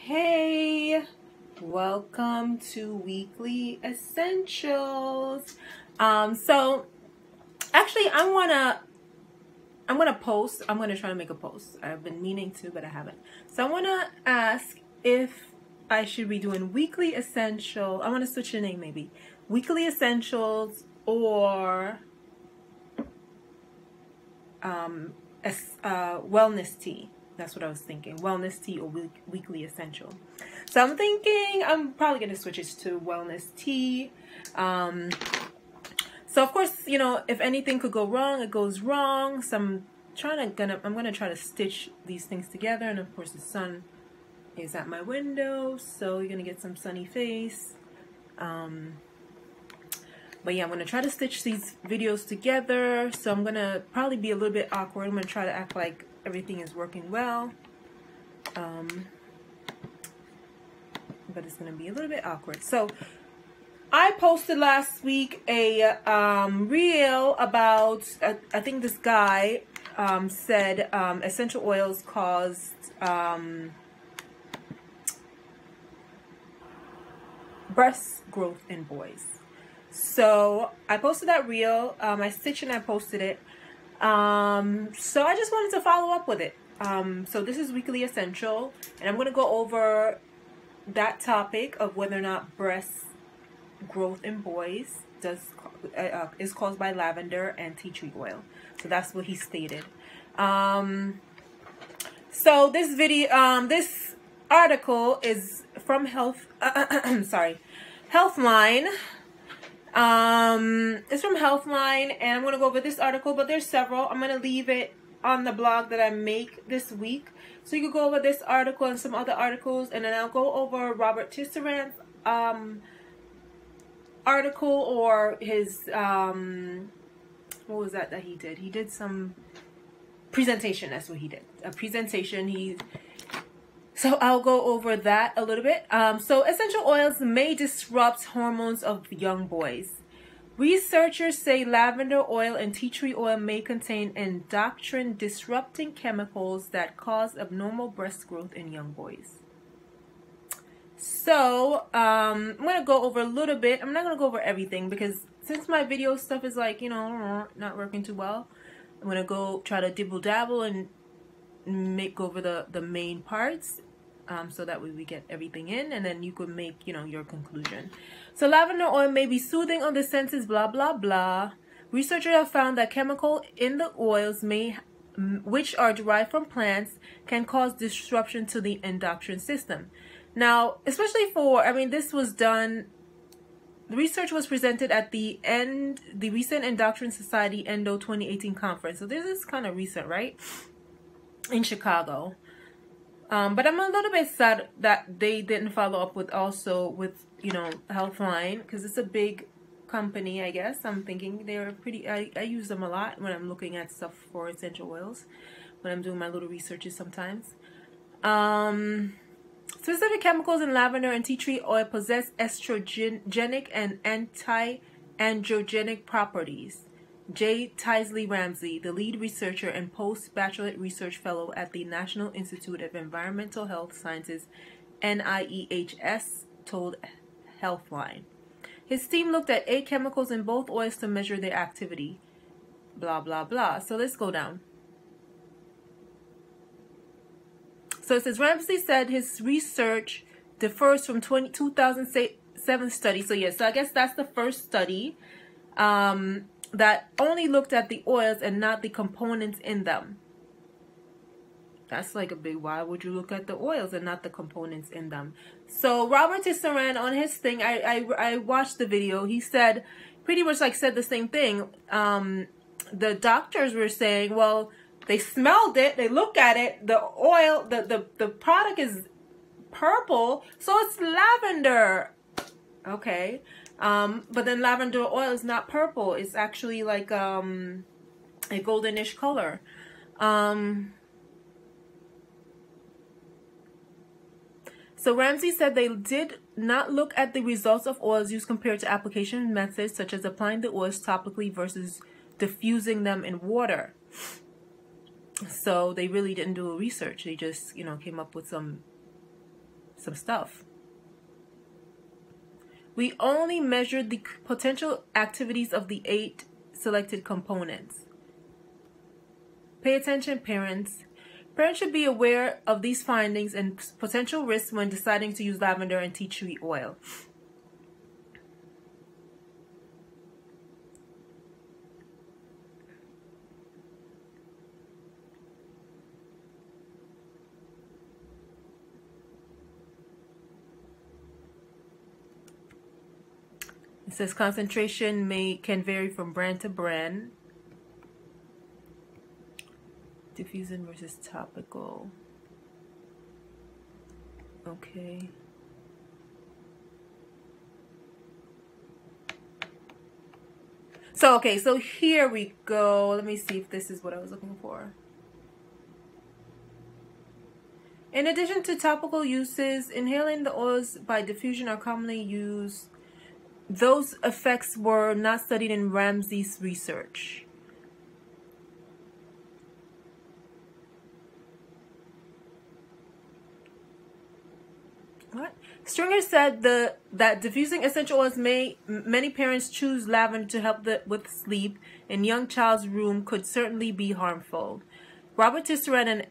Hey, welcome to Weekly Essentials. So actually I'm gonna try to make a post. I've been meaning to, but I haven't. So I wanna ask if I should be doing Weekly Essential. I wanna switch the name maybe. Weekly Essentials or wellness tea. That's what I was thinking. Wellness tea or weekly essential. So I'm thinking I'm probably going to switch it to wellness tea. So of course, you know, if anything could go wrong, it goes wrong. So I'm going to try to stitch these things together. And of course the sun is at my window. So you're going to get some sunny face. But yeah, I'm going to try to stitch these videos together. So I'm going to probably be a little bit awkward. I'm going to try to act like everything is working well. But it's going to be a little bit awkward. So I posted last week a reel about, I think this guy said essential oils caused breast growth in boys. So I posted that reel. I stitched and I posted it. So I just wanted to follow up with it. So this is Weekly Essential, and I'm going to go over that topic of whether or not breast growth in boys is caused by lavender and tea tree oil. So that's what he stated. So this video, this article is from Healthline. It's from Healthline, and I'm going to go over this article, but there's several. I'm going to leave it on the blog that I make this week, so you can go over this article and some other articles, and then I'll go over Robert Tisserand's article, or his what was that he did? He did some presentation. That's what he did. A presentation. So I'll go over that a little bit. So essential oils may disrupt hormones of young boys. Researchers say lavender oil and tea tree oil may contain endocrine-disrupting chemicals that cause abnormal breast growth in young boys. So I'm going to go over a little bit. I'm not going to go over everything because since my video stuff is like, you know, not working too well, I'm going to go try to dibble-dabble and go over the main parts. So that way we get everything in, and then you could make, you know, your conclusion. So lavender oil may be soothing on the senses, blah, blah, blah. Researchers have found that chemical in the oils which are derived from plants can cause disruption to the endocrine system. Now, especially this was done, the research was presented at the recent Endocrine Society Endo 2018 conference. So this is kind of recent, right? In Chicago. But I'm a little bit sad that they didn't follow up with you know, Healthline, because it's a big company, I guess. I'm thinking they're pretty, I use them a lot when I'm looking at stuff for essential oils, when I'm doing my little researches sometimes. Specific chemicals in lavender and tea tree oil possess estrogenic and anti-androgenic properties. J. Tisley Ramsey, the lead researcher and post-bachelorate research fellow at the National Institute of Environmental Health Sciences, NIEHS, told Healthline. His team looked at 8 chemicals in both oils to measure their activity. Blah, blah, blah. So let's go down. So it says, Ramsey said his research differs from 2007 study. So yes, so I guess that's the first study. That only looked at the oils and not the components in them. That's like a big, why would you look at the oils and not the components in them? So Robert Tisserand, on his thing, I watched the video. He said, pretty much like said the same thing. The doctors were saying, well, they smelled it, they look at it, the oil, the product is purple, so it's lavender. Okay. But then lavender oil is not purple. It's actually like a goldenish color. So Ramsey said they did not look at the results of oils used compared to application methods such as applying the oils topically versus diffusing them in water. So they really didn't do a research. They just, you know, came up with some some stuff. We only measured the potential activities of the 8 selected components. Pay attention, parents. Parents should be aware of these findings and potential risks when deciding to use lavender and tea tree oil. It says concentration can vary from brand to brand. Diffusing versus topical. Okay. So here we go. Let me see if this is what I was looking for. In addition to topical uses, inhaling the oils by diffusion are commonly used. Those effects were not studied in Ramsey's research. What? Stringer said that diffusing essential oils many parents choose lavender to help with sleep in young child's room could certainly be harmful. Robert Tisserand,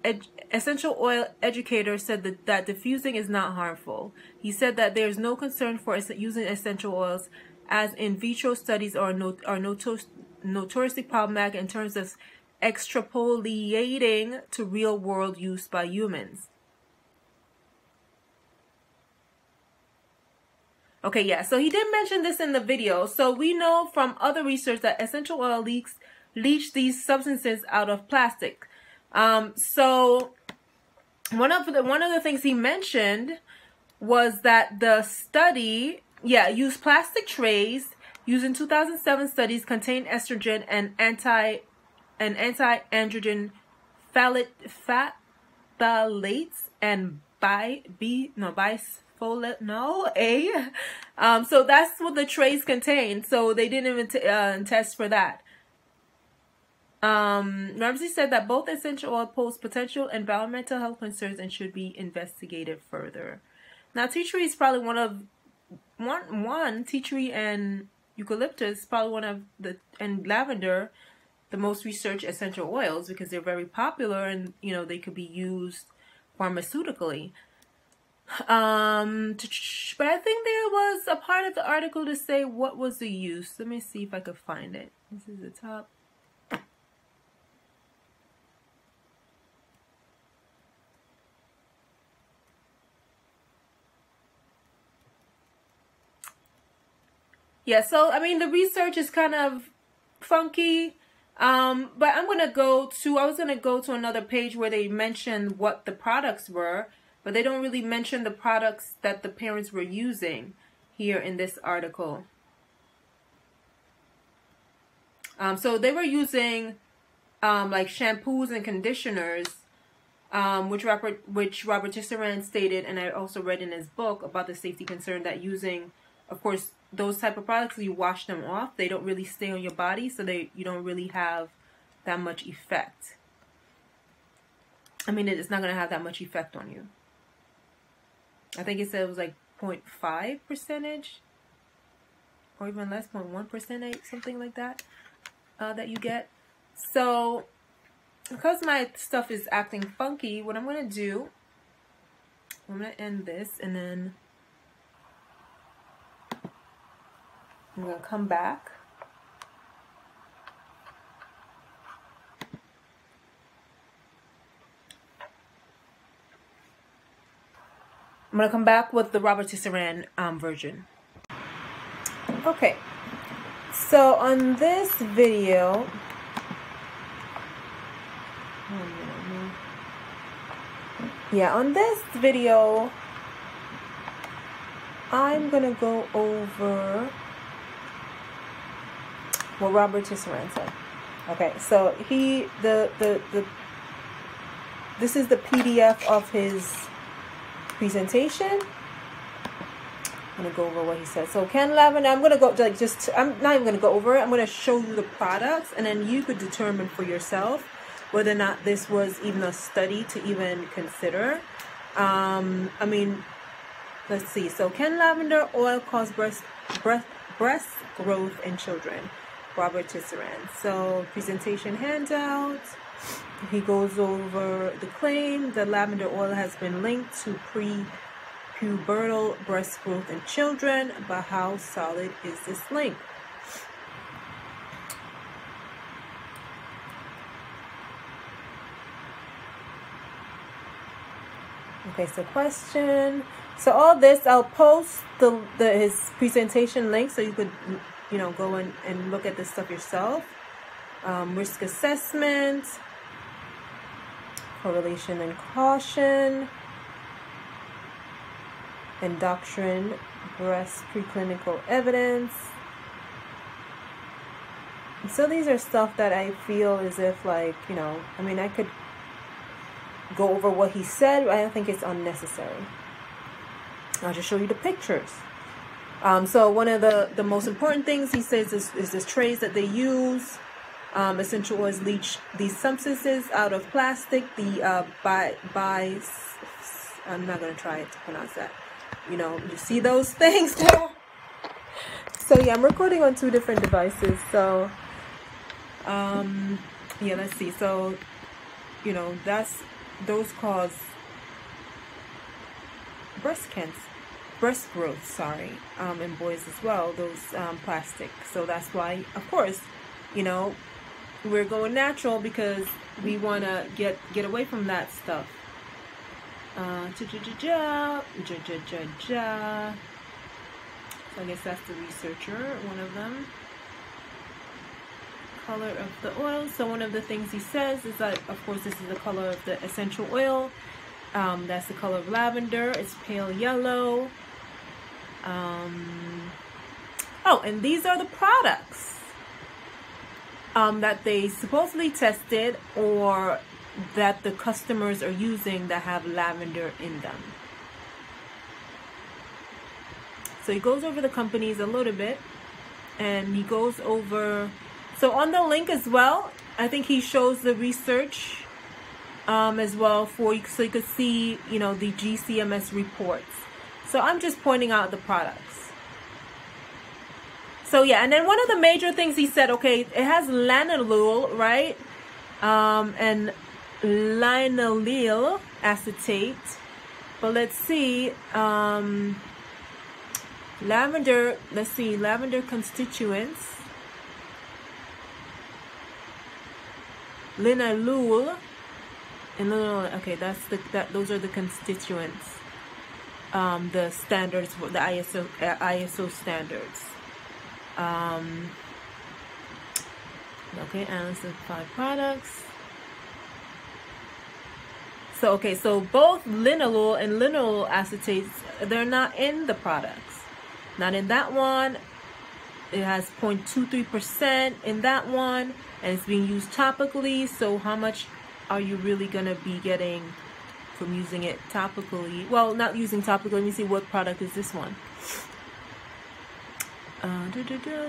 an essential oil educator, said that diffusing is not harmful. He said that there is no concern for using essential oils, as in vitro studies are notoriously problematic in terms of extrapolating to real-world use by humans. Okay, yeah, so he did mention this in the video. So we know from other research that essential oil leach these substances out of plastic. So one of the things he mentioned was that the study, used plastic trays used in 2007 studies contain estrogen and anti-androgen phthalates and so that's what the trays contain. So they didn't even test for that. Ramsey said that both essential oil pose potential environmental health concerns and should be investigated further. Now, tea tree is probably tea tree and eucalyptus, probably and lavender, the most researched essential oils because they're very popular and, they could be used pharmaceutically. But I think there was a part of the article to say what was the use. Let me see if I could find it. This is the top. Yeah, so I mean the research is kind of funky. But I was gonna go to another page where they mentioned what the products were, but they don't really mention the products that the parents were using here in this article. So they were using like shampoos and conditioners, which Robert Tisserand stated, and I also read in his book about the safety concern that using, of course, those type of products, you wash them off. They don't really stay on your body, so you don't really have that much effect. I mean, it's not going to have that much effect on you. I think it said it was like 0.5%, or even less, 0.1%, something like that, that you get. So, because my stuff is acting funky, what I'm going to do, I'm going to end this, and then I'm going to come back. I'm going to come back with the Robert Tisserand version. Okay. So on this video, on this video, I'm going to go over what Robert Tisserand said. Okay, so this is the PDF of his presentation. I'm gonna go over what he said. So can lavender, I'm gonna go I'm not even gonna go over it. I'm gonna show you the products, and then you could determine for yourself whether or not this was even a study to even consider. I mean, let's see. So, can lavender oil cause breast growth in children? Robert Tisserand. So, presentation handout. He goes over the claim that lavender oil has been linked to pubertal breast growth in children, but how solid is this link? Okay, so question. So all this, I'll post his presentation link so you could, go and look at this stuff yourself. Risk assessment, correlation and caution, doctrine, breast preclinical evidence. So these are stuff that I feel as if, like, I could go over what he said, but I don't think it's unnecessary. I'll just show you the pictures. So one of the most important things he says is this trays that they use. Essential oils leach these substances out of plastic. I'm not going to try to pronounce that. You see those things there? So yeah, I'm recording on 2 different devices. So, yeah, let's see. So, those cause breast growth, in boys as well, those plastic. So that's why, of course, we're going natural because we want to get away from that stuff. So I guess that's the researcher, one of them. Color of the oil. So one of the things he says is that, of course, this is the color of the essential oil. That's the color of lavender. It's pale yellow. Oh, and these are the products that they supposedly tested or that the customers are using that have lavender in them. So he goes over the companies a little bit, and he goes over. So on the link as well, I think he shows the research as well for you, so you could see, the GCMS reports. So I'm just pointing out the products. So yeah, and then one of the major things he said, okay, it has lanolin, right? And linolyl acetate. But let's see, lavender, lavender constituents. Linalool and okay, those are the constituents. The standards for the ISO standards. Okay, analysis of 5 products. So okay, so both linalool and linolyl acetates, they're not in the products. Not in that one. It has 0.23% in that one, and it's being used topically. So how much are you really gonna be getting from using it topically? Well, not using topically. Let me see, what product is this one?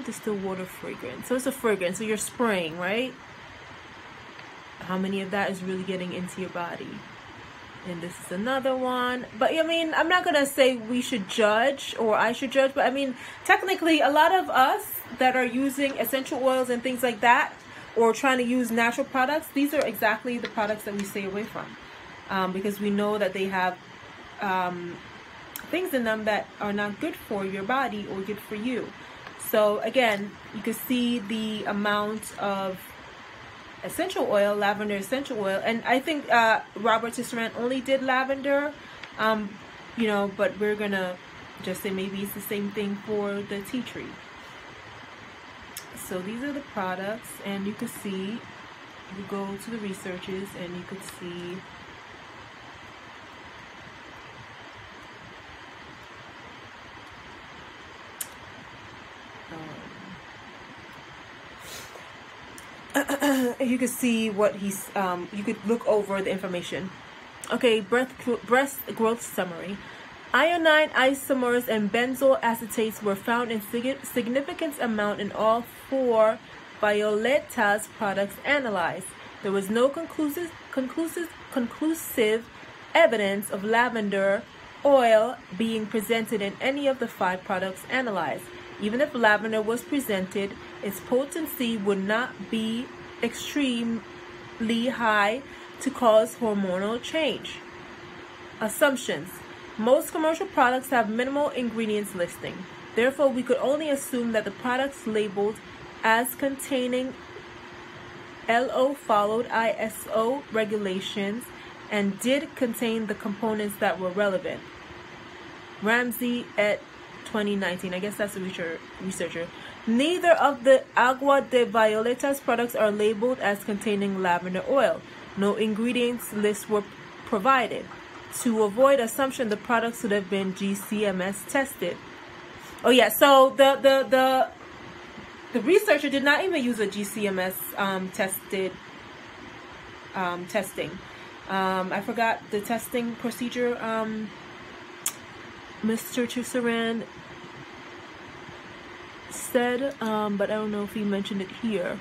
Distilled water fragrance. So it's a fragrance. So you're spraying, right? How many of that is really getting into your body? And this is another one. But I mean, I'm not gonna say we should judge or I should judge, but I mean, technically a lot of us that are using essential oils and things like that, or trying to use natural products, these are exactly the products that we stay away from, because we know that they have things in them that are not good for your body or good for you. So again, you can see the amount of essential oil, lavender essential oil, and I think Robert Tisserand only did lavender, but we're gonna just say maybe it's the same thing for the tea tree. So these are the products, and you can see, you go to the researches and you could see you could see what he's you could look over the information. Okay, breast growth summary. Iodine isomers and benzoyl acetates were found in significant amount in all 4 Violetta's products analyzed. There was no conclusive evidence of lavender oil being presented in any of the 5 products analyzed. Even if lavender was presented, its potency would not be extremely high to cause hormonal change. Assumptions. Most commercial products have minimal ingredients listing. Therefore, we could only assume that the products labeled as containing LO followed ISO regulations and did contain the components that were relevant. Ramsey et 2019. I guess that's a researcher. Neither of the Agua de Violetas products are labeled as containing lavender oil. No ingredients lists were provided. To avoid assumption, the products would have been GCMS tested. Oh yeah, so the researcher did not even use a GCMS testing. I forgot the testing procedure. Mr. Tussaran said, but I don't know if he mentioned it here.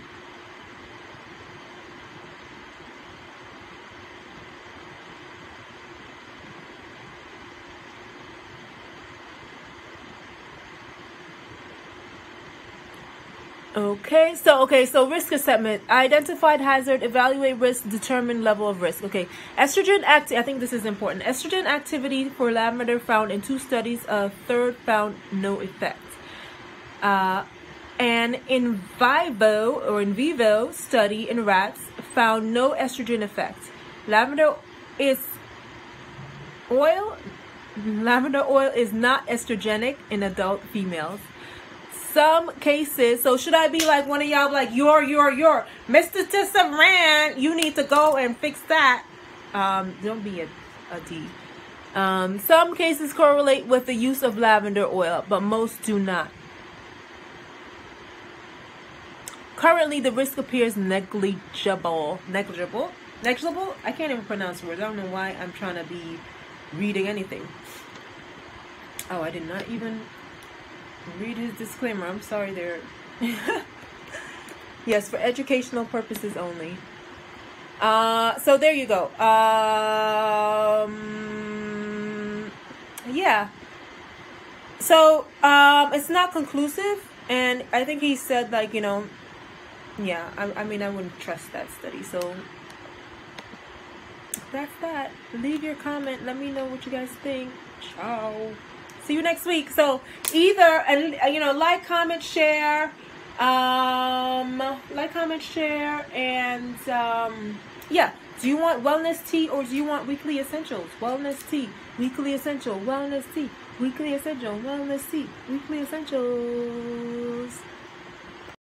Okay, so risk assessment. Identified hazard, evaluate risk, determine level of risk. Okay, estrogen I think this is important. Estrogen activity for lavender found in 2 studies. A third found no effect. An in vivo study in rats found no estrogen effect. Lavender oil is not estrogenic in adult females. Some cases, so should I be like one of y'all, like you're Mr. Tissaran, you need to go and fix that. Don't be a D. Some cases correlate with the use of lavender oil, but most do not. Currently, the risk appears negligible. Negligible? I can't even pronounce words. I don't know why I'm trying to be reading anything. Oh, I did not even read his disclaimer. I'm sorry there. Yes, for educational purposes only. So there you go. Yeah. So it's not conclusive, and I think he said, like, you know, yeah, I mean, I wouldn't trust that study. So that's that. Leave your comment. Let me know what you guys think. Ciao. See you next week. So either, and you know, like, comment, share, and yeah. Do you want wellness tea or do you want weekly essentials? Wellness tea, weekly essential, wellness tea, weekly essential, wellness tea, weekly essentials.